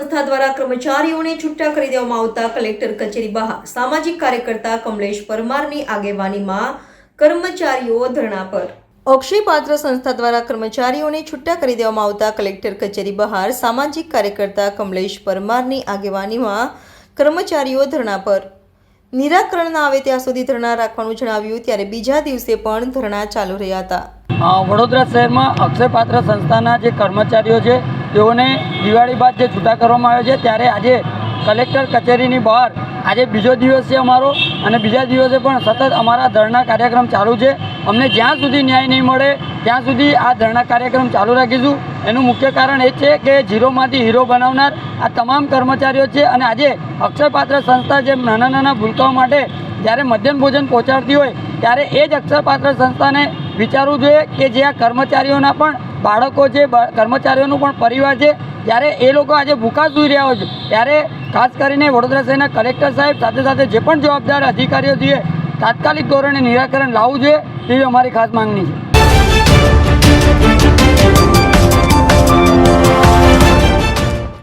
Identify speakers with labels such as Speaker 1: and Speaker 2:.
Speaker 1: સંસ્થા દ્વારા કર્મચારીઓને છૂટા કરી દેવામાં આવતા કલેક્ટર કચેરી બહાર સામાજિક કાર્યકર્તા કમલેશ પરમારની આગેવાનીમાં કર્મચારીઓ ધરણા પર। અક્ષયપાત્ર સંસ્થા દ્વારા કર્મચારીઓને છૂટા કરી દેવામાં આવતા કલેક્ટર કચેરી બહાર સામાજિક કાર્યકર્તા કમલેશ પરમારની આગેવાનીમાં કર્મચારીઓ ધરણા પર। નિરાકરણ ના આવે ત્યાં સુધી ધરણા રાખવાનું જણાવ્યું ત્યારે બીજા દિવસે પણ ધરણા ચાલુ રહ્યા હતા।
Speaker 2: વડોદરા શહેરમાં અક્ષયપાત્ર સંસ્થાના જે કર્મચારીઓ છે તેઓને દિવાળી બાદ જે છૂટા કરવામાં આવ્યો છે ત્યારે આજે કલેક્ટર કચેરીની બહાર આજે બીજો દિવસ છે અમારો અને બીજા દિવસે પણ સતત અમારા ધરણા કાર્યક્રમ ચાલુ છે। અમને જ્યાં સુધી ન્યાય નહીં મળે ત્યાં સુધી આ ધરણા કાર્યક્રમ ચાલુ રાખીશું। એનું મુખ્ય કારણ એ છે કે ઝીરોમાંથી હીરો બનાવનાર આ તમામ કર્મચારીઓ છે અને આજે અક્ષયપાત્ર સંસ્થા જે નાના નાના ભૂલકાઓ માટે જ્યારે મધ્યાહન ભોજન પહોંચાડતી હોય ત્યારે એ જ અક્ષયપાત્ર સંસ્થાને વિચારવું જોઈએ કે જે આ કર્મચારીઓના પણ બાળકો છે, કર્મચારીઓનું પણ પરિવાર છે, જ્યારે એ લોકો આજે ભૂખા સૂઈ રહ્યા હોય છે ત્યારે ખાસ કરીને વડોદરા શહેરના કલેક્ટર સાહેબ સાથે સાથે જે પણ જવાબદાર અધિકારીઓ છે તાત્કાલિક ધોરણે નિરાકરણ લાવવું જોઈએ તેવી અમારી ખાસ માંગણી છે।